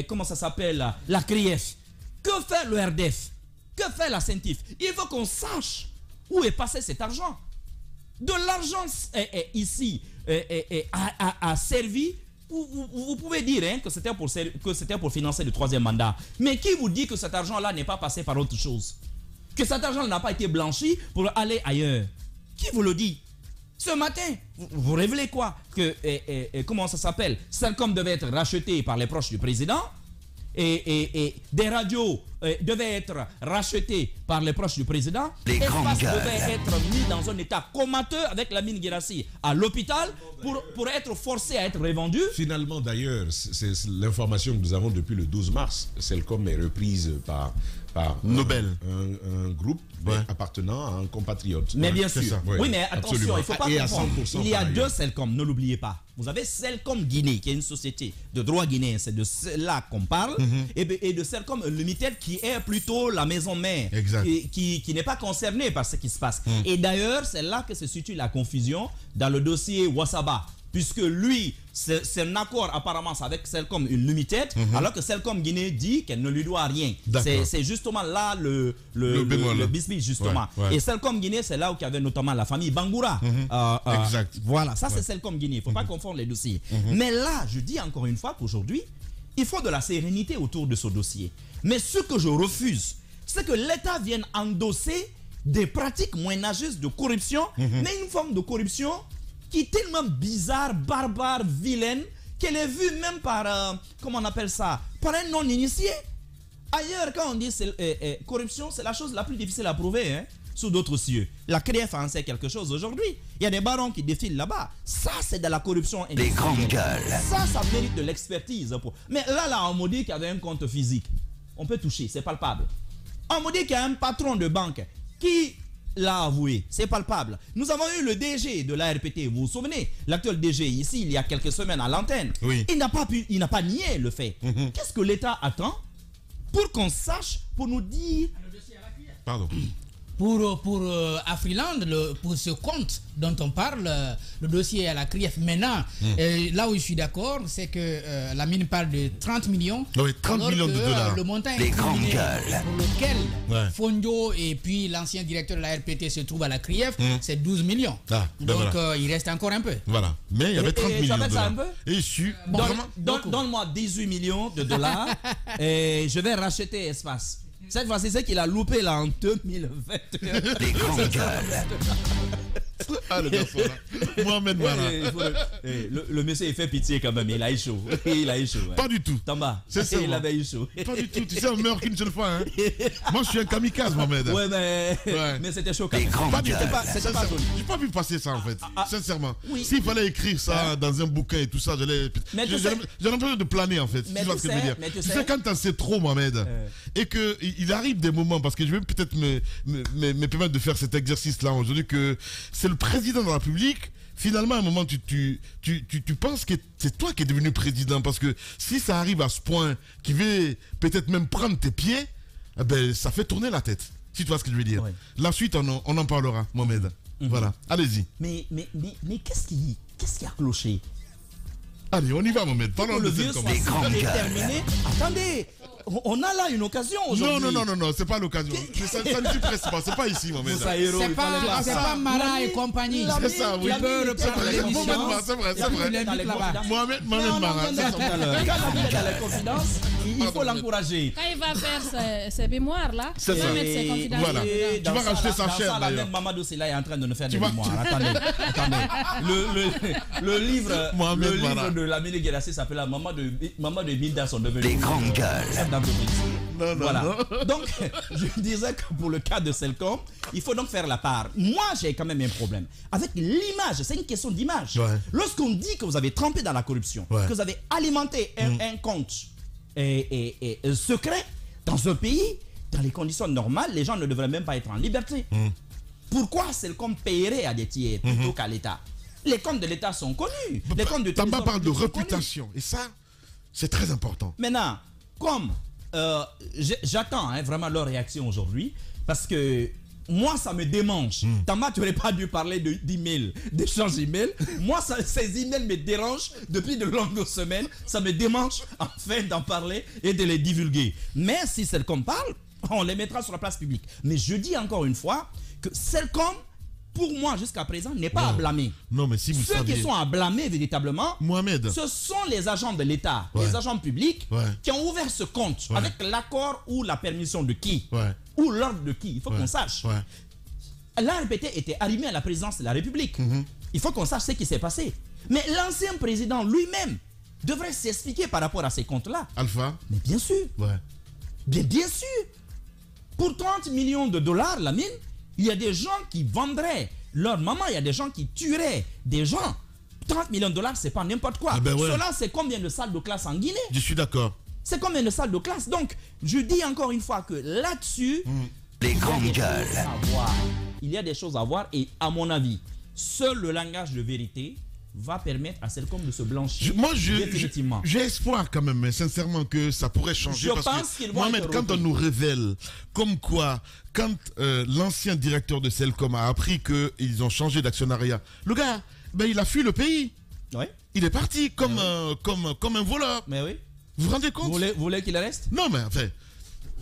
comment ça s'appelle, la CRIEF? Que fait le RDF? Que fait la CENTIF? Il faut qu'on sache où est passé cet argent. De l'argent ici a servi. Vous pouvez dire que c'était pour financer le 3e mandat. Mais qui vous dit que cet argent-là n'est pas passé par autre chose? Que cet argent n'a pas été blanchi pour aller ailleurs? Qui vous le dit? Ce matin, vous révélez quoi? Que, comment ça s'appelle? Celcom devait être racheté par les proches du président. Et des radios devaient être rachetées par les proches du président. Espace devait être mis dans un état comateux avec la mine Guirassy à l'hôpital pour être forcé à être revendu. Finalement, d'ailleurs, c'est l'information que nous avons depuis le 12 mars. Celcom est reprise par Nobel, un groupe appartenant à un compatriote. Mais bien sûr. Oui, mais attention, absolument. Il ne faut pas confondre. Il y a deux Celcom, ne l'oubliez pas. Vous avez Celcom Guinée, qui est une société de droit guinéen, c'est de cela qu'on parle, et de Celcom Limited, qui est plutôt la maison mère, qui n'est pas concernée par ce qui se passe. Et d'ailleurs, c'est là que se situe la confusion dans le dossier Wassaba. Puisque lui, c'est un accord apparemment avec Celcom Limited, alors que Celcom Guinée dit qu'elle ne lui doit rien. C'est justement là le bisbis, justement. Et Celcom Guinée, c'est là où il y avait notamment la famille Bangoura. Exact. Voilà, ça c'est Celcom Guinée. Il ne faut pas confondre les dossiers. Mais là, je dis encore une fois qu'aujourd'hui, il faut de la sérénité autour de ce dossier. Mais ce que je refuse, c'est que l'État vienne endosser des pratiques moyenâgeuses de corruption, mais une forme de corruption qui est tellement bizarre, barbare, vilaine, qu'elle est vue même par, comment on appelle ça, par un non-initié. Ailleurs, quand on dit corruption, c'est la chose la plus difficile à prouver, hein, sous d'autres cieux. La CREF en sait quelque chose aujourd'hui. Il y a des barons qui défilent là-bas. Ça, c'est de la corruption. Les grandes gueules. Ça mérite de l'expertise. Mais là, on me dit qu'il y avait un compte physique. On peut toucher, c'est palpable. On me dit qu'il y a un patron de banque qui l'a avoué, c'est palpable. Nous avons eu le DG de l'ARPT, vous vous souvenez, l'actuel DG ici, il y a quelques semaines à l'antenne. Oui. Il n'a pas nié le fait. Qu'est-ce que l'État attend pour qu'on sache, pour nous dire... Pardon. Pour Afriland, pour ce compte dont on parle, le dossier est à la CRIEF. Maintenant, là où je suis d'accord, c'est que la mine parle de 30 millions. Oui, 30 millions de dollars. Le montant Les grandes incriminé gueules. pour lequel Ouais. Fondio et puis l'ancien directeur de la RPT se trouvent à la CRIEF, c'est 12 millions. Ah, ben Donc voilà. il reste encore un peu. Voilà. Mais il y avait 30 Et millions de j'appelle ça dollars. un peu Et je suis... Bon, Vraiment Donne-moi 18 millions de dollars et je vais racheter Espace. Cette fois-ci, c'est qu'il a loupé là en 2021. Les grandes gueules. Ah, le garçon là. Mohamed Mara. Le monsieur, il fait pitié quand même. Il a eu chaud. Il a eu chaud. Ouais. Pas du tout. Tamba, C'est ça, il moi. avait eu chaud. Pas du tout. Tu sais, on meurt qu'une seule fois. Hein. Moi, je suis un kamikaze, Mohamed. Ouais, mais, Ouais. mais c'était chaud quand Les même. grandes Pas du tout. gueules. C'était pas joli. J'ai pas vu passer ça en fait, sincèrement. Oui. S'il fallait écrire ça dans un bouquin et tout ça, Mais tu j'ai sais- l'impression de planer en fait. Mais Tu vois tu ce que je veux sais- dire. mais tu Tu sais- sais, quand t'en sais trop, Mohamed, et qu'il arrive des moments, parce que je vais peut-être me permettre de faire cet exercice-là aujourd'hui, que c'est le président de la République. Finalement, à un moment, tu penses que c'est toi qui es devenu président, parce que si ça arrive à ce point, qui veut peut-être même prendre tes pieds, eh ben, ça fait tourner la tête. Si tu vois ce que je veux dire. Ouais. La suite, on en parlera, Mohamed. Voilà, allez-y. Mais qu'est-ce qui a cloché? Allez, on y va, Mohamed. Pour Parlons que le de vieux cette soit commence. grandes gueules. déterminé. Attendez, on a là une occasion aujourd'hui. Non, c'est pas l'occasion. Ça ne s'y presse pas, c'est pas ici, Mohamed. Moussa Hero, C'est il fallait pas, c'est ça. pas Mara et compagnie. C'est ça, oui. Il peut reprendre vrai, l'émission. c'est vrai, c'est vrai. Il invite là-bas. Mohamed Non, Mara. non, tout à l'heure. Quand on est dans les confidences, il faut l'encourager. Quand il va faire ses mémoires là, il C'est va ça. mettre ses confidences Voilà. dedans. Tu vas racheter sa chaîne, Dans ça, d'ailleurs. même Mamadou Silla est en train de nous faire des vas- mémoires. Attendez. Le livre, Mohamed le livre Mara. de Lamine Guérassi s'appelle La maman de Milda sont devenus Les grandes gueules. chefs d'entreprise. Non, Voilà. non. Donc, je disais que pour le cas de Selcom, il faut donc faire la part. Moi, j'ai quand même un problème avec l'image. C'est une question d'image. Ouais. Lorsqu'on dit que vous avez trempé dans la corruption, Ouais. que vous avez alimenté un compte secret dans un pays, dans les conditions normales, les gens ne devraient même pas être en liberté. Pourquoi Selcom paierait à des tiers plutôt qu'à l'État? Les comptes de l'État sont connus. Les comptes de Tamba Trésor parle de public sont connus. réputation. Et ça, c'est très important. Maintenant, comme j'attends vraiment leur réaction aujourd'hui, parce que moi, ça me démange. Tamba, tu n'aurais pas dû parler d'email, d'échange email. Moi, ces emails me dérangent depuis de longues semaines. Ça me démange enfin d'en parler et de les divulguer. Mais si Selcom parle, on les mettra sur la place publique. Mais je dis encore une fois que Selcom, pour moi, jusqu'à présent, n'est pas à blâmer. Non, mais si vous Ceux qui saviez. sont à blâmer véritablement, Mohamed. ce sont les agents de l'État, Ouais. les agents publics Ouais. qui ont ouvert ce compte Ouais. avec l'accord ou la permission de qui Ouais. ou l'ordre de qui. Il faut qu'on sache. Ouais. L'ARPT était arrimé à la présidence de la République. Il faut qu'on sache ce qui s'est passé. Mais l'ancien président lui-même devrait s'expliquer par rapport à ces comptes-là. Alpha. Mais bien sûr, Ouais. bien sûr. Pour 30 millions de dollars, la mine, il y a des gens qui vendraient leur maman, il y a des gens qui tueraient des gens. 30 millions de dollars, c'est pas n'importe quoi. Ah ben ouais. Cela, c'est combien de salles de classe en Guinée? Je suis d'accord. C'est combien de salles de classe? Donc, je dis encore une fois que là-dessus, Les grandes gueules. il y a des choses à voir et à mon avis, seul le langage de vérité va permettre à Selcom de se blanchir. Définitivement. J'ai espoir quand même, mais sincèrement que ça pourrait changer. Je parce pense que qu'ils vont Mohamed, être quand on repris. nous révèle comme quoi, quand l'ancien directeur de Selcom a appris qu'ils ont changé d'actionnariat, le gars, ben, il a fui le pays. Ouais. Il est parti comme un voleur. Mais oui. Vous vous rendez compte? Vous voulez qu'il reste? Non, mais enfin,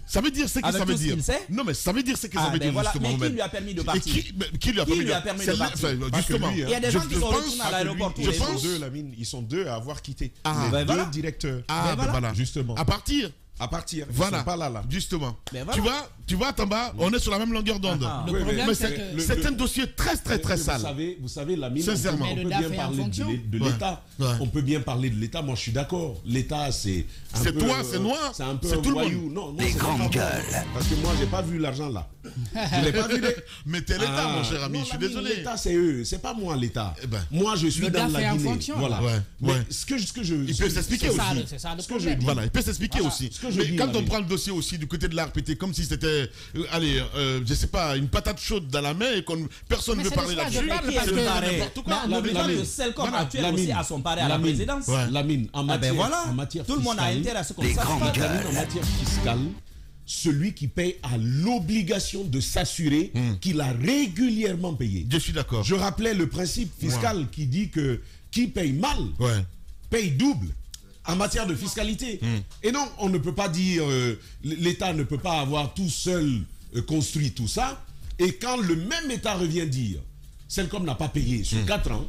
ça veut dire ce que Avec ça veut tout ce dire. qu'il sait? Non, mais ça veut dire ce que Ah, ça veut ben dire, voilà. justement. Mais qui Mohamed. lui a permis de Et partir? qui lui a permis lui a permis de partir? Justement. lui, hein. Il y a des gens qui sont pense- retournés à l'aéroport tous Ils les sont jours. deux, Lamine. Ils sont deux à avoir quitté. Ah, les ben deux voilà. directeurs. Ah, ben voilà. Justement. À partir. à partir. Ils Voilà, sont pas là. justement. Mais voilà. Tu vois, Tamba, on est sur la même longueur d'onde. Le problème, Mais c'est que... c'est un dossier très sale. Vous savez, la mine, Sincèrement. on peut Mais le bien DAF est en parler fonction. de l'État. Ouais. On peut bien parler de l'État. Moi, je suis d'accord. L'État, c'est C'est toi, c'est noir, C'est un peu c'est un tout le voyou. monde. Non, moi, Les c'est grandes pas moi. gueules. Parce que moi, j'ai pas vu l'argent là. Je l'ai pas vu. Mais t'es l'État, mon cher ami, Non, je suis la désolé. L'État, c'est eux. C'est pas moi, l'État. Eh ben. Moi, je suis Le dans DAF est la en Guinée. fonction. Voilà. Ouais, Mais ouais. ce que je... Il peut s'expliquer C'est ça, aussi. c'est ça le Ce que je problème. dis. Voilà, il peut s'expliquer Voilà. aussi. Ce que je Mais dis, quand la on vie. prend le dossier aussi du côté de la RPT, comme si c'était, je sais pas, une patate chaude dans la main et que personne ne Mais veut c'est parler de ça, je là-dessus, parle Qui parce est que- le parrain? n'importe quoi. Mais n'oubliez pas Lamine. que Celcom Voilà, actuel Lamine. aussi a son parrain à la Lamine. présidence. Ouais. Lamine, en Ah matière, ben voilà, en matière tout le monde a fiscale, intérêt à ce qu'on Les sache grandes pas. gueules. Lamine, en matière fiscale, celui qui paye a l'obligation de s'assurer qu'il a régulièrement payé. Je suis d'accord. Je rappelais le principe fiscal qui dit que qui paye mal Ouais. paye double en matière de fiscalité. Et non, on ne peut pas dire l'État ne peut pas avoir tout seul construit tout ça. Et quand le même État revient dire Celcom n'a pas payé sur 4 ans,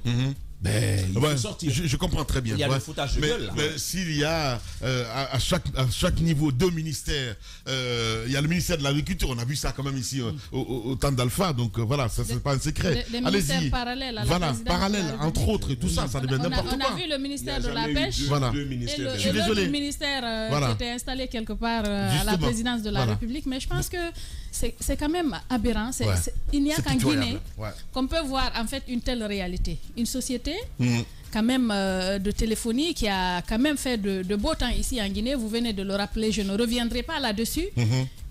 ben, il Ouais, faut sortir. je comprends très bien. Il y a Ouais. le foutage de mais, gueule, là. mais s'il y a à chaque niveau deux ministères, il y a le ministère de l'Agriculture, on a vu ça quand même ici au temps d'Alpha, donc voilà, ça c'est pas un secret. Des ministères Allez-y. parallèles à la Voilà, présidence de la parallèles, République. entre autres, et tout ça, ça devient n'importe On a quoi. vu le ministère Il y de a la jamais eu Pêche Voilà. deux et ministères le- de- Je suis et l'autre désolé. ministère Voilà. qui était installé quelque part à la Justement. présidence de la Voilà. République. Mais je pense que c'est quand même aberrant. Ouais. Il n'y a C'est qu'en pitoyable. Guinée Ouais. qu'on peut voir en fait une telle réalité. Une société quand même de téléphonie qui a quand même fait de beau temps ici en Guinée. Vous venez de le rappeler, je ne reviendrai pas là-dessus.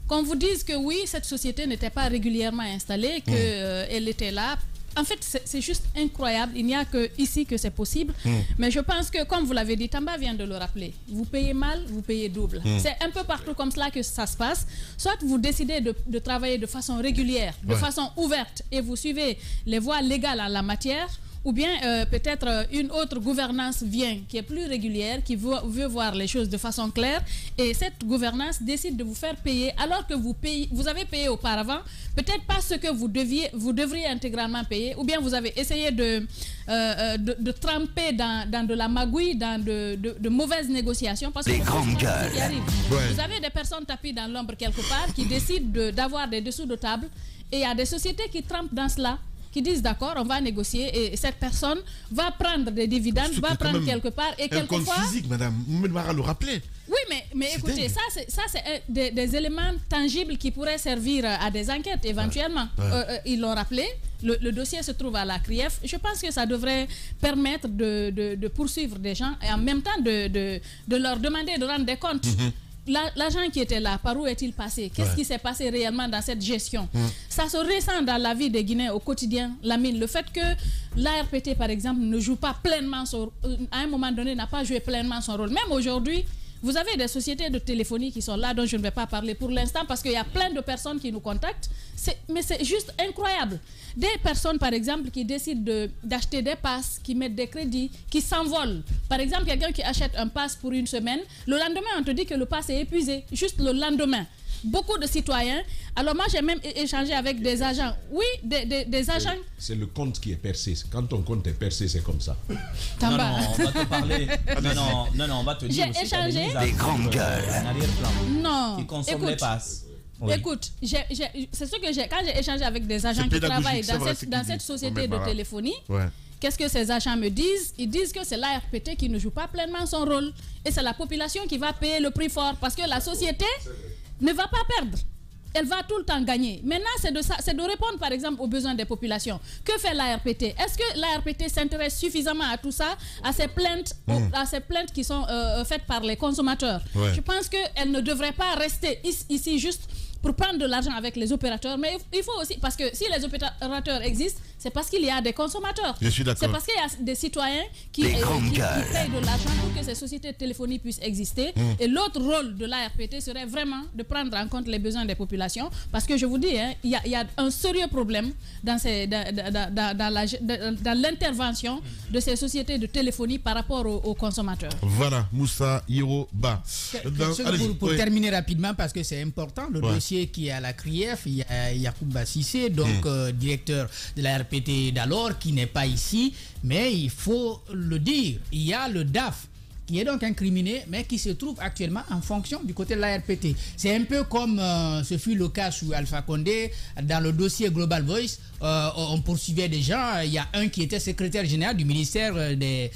Qu'on vous dise que oui, cette société n'était pas régulièrement installée, qu'elle était là. En fait, c'est juste incroyable. Il n'y a que ici que c'est possible. Mais je pense que, comme vous l'avez dit, Tamba vient de le rappeler. Vous payez mal, vous payez double. C'est un peu partout comme cela que ça se passe. Soit vous décidez de travailler de façon régulière, de façon ouverte, et vous suivez les voies légales en la matière. Ou bien peut-être une autre gouvernance vient qui est plus régulière, qui veut voir les choses de façon claire, et cette gouvernance décide de vous faire payer alors que vous avez payé auparavant, peut-être pas ce que vous devriez intégralement payer, ou bien vous avez essayé de tremper dans de la magouille, dans de mauvaises négociations, parce que Les c'est grandes ce qui gueules. arrive. Ouais. Vous avez des personnes tapées dans l'ombre quelque part qui décident d'avoir des dessous de table, et il y a des sociétés qui trempent dans cela, qui disent d'accord, on va négocier, et cette personne va prendre des dividendes, Surtout va que quand prendre même quelque part, et un compte quelquefois... physique, madame, Moumed Mara le rappelait. Oui, mais C'est écoutez, dingue. ça c'est des éléments tangibles qui pourraient servir à des enquêtes éventuellement. Ils l'ont rappelé, le dossier se trouve à la CRIEF. Je pense que ça devrait permettre de poursuivre des gens et en même temps de leur demander de rendre des comptes. L'agent qui était là, par où est-il passé? Qu'est-ce qui s'est passé réellement dans cette gestion? Ça se ressent dans la vie des Guinéens au quotidien, Lamine. Le fait que l'ARPT, par exemple, ne joue pas pleinement à un moment donné, n'a pas joué pleinement son rôle. Même aujourd'hui, vous avez des sociétés de téléphonie qui sont là, dont je ne vais pas parler pour l'instant, parce qu'il y a plein de personnes qui nous contactent. Mais c'est juste incroyable. Des personnes, par exemple, qui décident d'acheter des passes, qui mettent des crédits, qui s'envolent. Par exemple, quelqu'un qui achète un pass pour une semaine, le lendemain, on te dit que le pass est épuisé. Juste le lendemain. Beaucoup de citoyens. Alors moi, j'ai même échangé avec des agents. Oui, des agents. C'est le compte qui est percé. Quand ton compte est percé, c'est comme ça. Tamba. Non, on va te parler. Non, on va te dire J'ai aussi qu'il y a des échangé. mises à Les jour, grandes gueules. en arrière-plan Non. qui consomment les passes. Oui. Écoute, c'est ce que quand j'ai échangé avec des agents qui pédagogique, travaillent c'est vrai, dans ce qu'il cette dit. société Ouais, de voilà. téléphonie, Ouais. qu'est-ce que ces agents me disent? Ils disent que c'est l'ARPT qui ne joue pas pleinement son rôle. Et c'est la population qui va payer le prix fort. Parce que la société ne va pas perdre. Elle va tout le temps gagner. Maintenant, c'est de répondre, par exemple, aux besoins des populations. Que fait l'ARPT? Est-ce que l'ARPT s'intéresse suffisamment à tout ça, à ces plaintes, à ces plaintes qui sont faites par les consommateurs? Ouais. Je pense qu'elle ne devrait pas rester ici juste pour prendre de l'argent avec les opérateurs. Mais il faut aussi, parce que si les opérateurs existent, c'est parce qu'il y a des consommateurs. Je suis d'accord. C'est parce qu'il y a des citoyens qui Les grandes payent gueules. de l'argent pour que ces sociétés de téléphonie puissent exister. Et l'autre rôle de l'ARPT serait vraiment de prendre en compte les besoins des populations. Parce que je vous dis, il y a un sérieux problème dans l'intervention de ces sociétés de téléphonie par rapport aux consommateurs. Voilà, Moussa Hiroba. Pour terminer rapidement, parce que c'est important, le dossier qui est à la CRIEF, il y a Yacouba Sissé, donc directeur de la RPT d'alors, qui n'est pas ici, mais il faut le dire, il y a le DAF qui est donc incriminé, mais qui se trouve actuellement en fonction du côté de l'ARPT. C'est un peu comme ce fut le cas sous Alpha Condé, dans le dossier Global Voice, on poursuivait des gens. Il y a un qui était secrétaire général du ministère des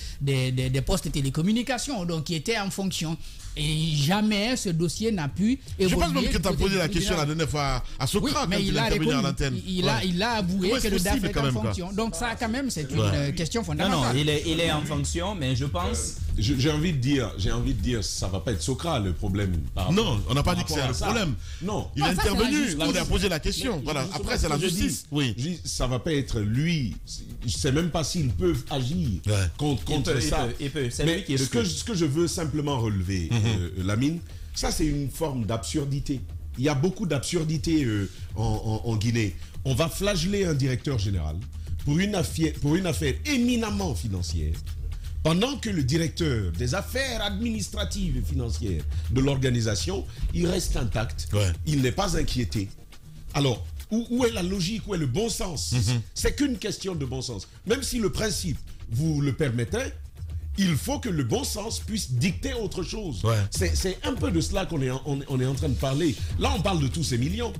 Postes et Télécommunications, donc qui était en fonction. Et jamais ce dossier n'a pu évoluer. Je pense même que tu as posé la question la dernière fois à Socrate, oui, mais il a intervenu à l'antenne. Il a avoué que le DAF est en fonction. Donc ça, quand même, c'est une question fondamentale. Non, il est en fonction, mais je pense... J'ai envie de dire, ça va pas être Socrate le problème. Non, on n'a pas dit que c'est un problème. Non. Il est intervenu, on lui a posé la question. Voilà. Après, c'est la justice. Oui. Je dis, ça va pas être lui. Je sais même pas s'ils peuvent agir contre ça. C'est lui qui est ce que je veux simplement relever, Lamine, ça c'est une forme d'absurdité. Il y a beaucoup d'absurdité en Guinée. On va flageller un directeur général pour une affaire éminemment financière, pendant que le directeur des affaires administratives et financières de l'organisation, il reste intact, il n'est pas inquiété. Alors, où est la logique, où est le bon sens? C'est qu'une question de bon sens. Même si le principe vous le permettait, il faut que le bon sens puisse dicter autre chose. C'est un peu de cela qu'on est en train de parler. Là, on parle de tous ces millions.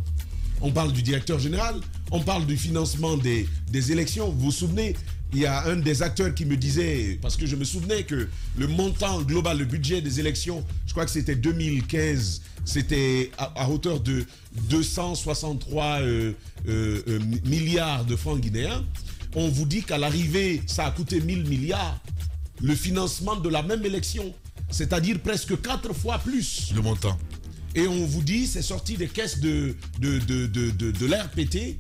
On parle du directeur général, on parle du financement des élections. Vous vous souvenez, il y a un des acteurs qui me disait, parce que je me souvenais que le montant global, le budget des élections, je crois que c'était 2015, c'était à hauteur de 263 milliards de francs guinéens. On vous dit qu'à l'arrivée, ça a coûté 1000 milliards. Le financement de la même élection, c'est-à-dire presque 4 fois plus. Le montant. Et on vous dit, c'est sorti des caisses de l'RPT.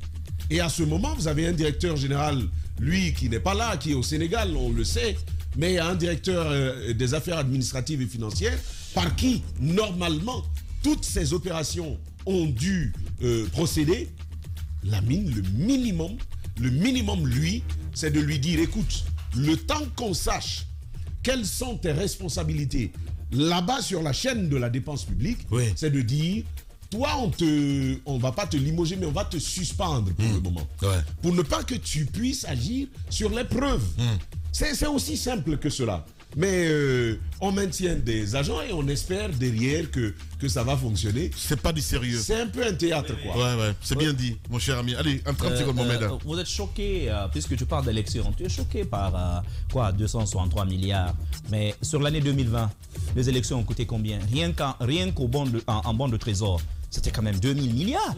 Et à ce moment, vous avez un directeur général, lui, qui n'est pas là, qui est au Sénégal, on le sait, mais il y a un directeur des affaires administratives et financières par qui, normalement, toutes ces opérations ont dû procéder. Lamine, le minimum, lui, c'est de lui dire, écoute, le temps qu'on sache quelles sont tes responsabilités là-bas sur la chaîne de la dépense publique, c'est de dire, toi, on va pas te limoger, mais on va te suspendre pour le moment. Pour ne pas que tu puisses agir sur les preuves. C'est aussi simple que cela. Mais on maintient des agents et on espère derrière que ça va fonctionner. C'est pas du sérieux. C'est un peu un théâtre, quoi. C'est bien dit, mon cher ami. Allez, en 30 secondes, Mohamed. Vous êtes choqué, puisque tu parles d'élection, tu es choqué par 263 milliards. Mais sur l'année 2020, les élections ont coûté combien? Rien qu'en bons de trésor, c'était quand même 2000 milliards.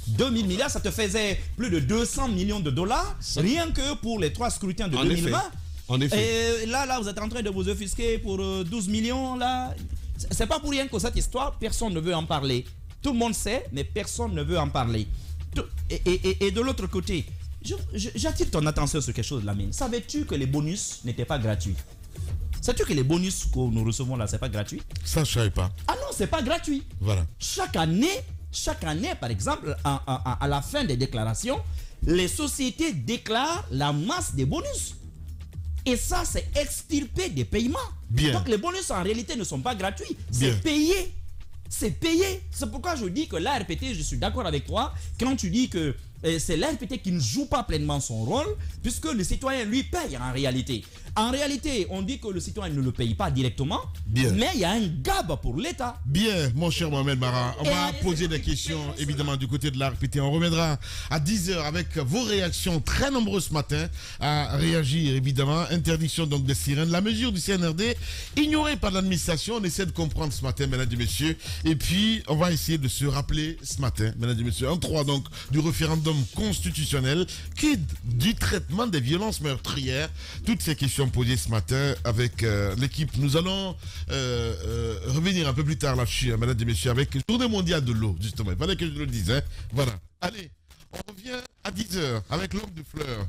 2000 milliards, ça te faisait plus de 200 millions de dollars, rien que pour les 3 scrutins de 2020. En effet. Et là, vous êtes en train de vous offusquer pour 12 millions, là. C'est pas pour rien que cette histoire, personne ne veut en parler. Tout le monde sait, mais personne ne veut en parler. Et de l'autre côté, j'attire ton attention sur quelque chose, Lamine. Savais-tu que les bonus n'étaient pas gratuits? Sais-tu que les bonus que nous recevons là, c'est pas gratuit? Ça, je savais pas. Ah non, c'est pas gratuit. Voilà. Chaque année, par exemple, à la fin des déclarations, les sociétés déclarent la masse des bonus. Et ça, c'est extirpé des paiements. Bien. Donc les bonus en réalité ne sont pas gratuits. Bien. C'est payé. C'est payé. C'est pourquoi je dis que l'ARPT, je suis d'accord avec toi, quand tu dis que c'est l'ARPT qui ne joue pas pleinement son rôle, puisque le citoyen lui paye en réalité. En réalité, on dit que le citoyen ne le paye pas directement, mais il y a un gab pour l'État. Bien, mon cher Mohamed Mara, on va poser des questions évidemment du côté de l'ARPT. On reviendra à 10h avec vos réactions très nombreuses ce matin à réagir évidemment. Interdiction donc des sirènes, la mesure du CNRD ignorée par l'administration. On essaie de comprendre ce matin, mesdames et messieurs. Et puis, on va essayer de se rappeler ce matin, mesdames et messieurs, en 3 donc du référendum constitutionnel, quid du traitement des violences meurtrières. Toutes ces questions posées ce matin avec l'équipe. Nous allons revenir un peu plus tard là-dessus, mesdames et messieurs, avec la Journée mondiale de l'eau, justement. Il fallait que je le dise. Voilà. Allez, on revient à 10h avec l'homme de fleurs.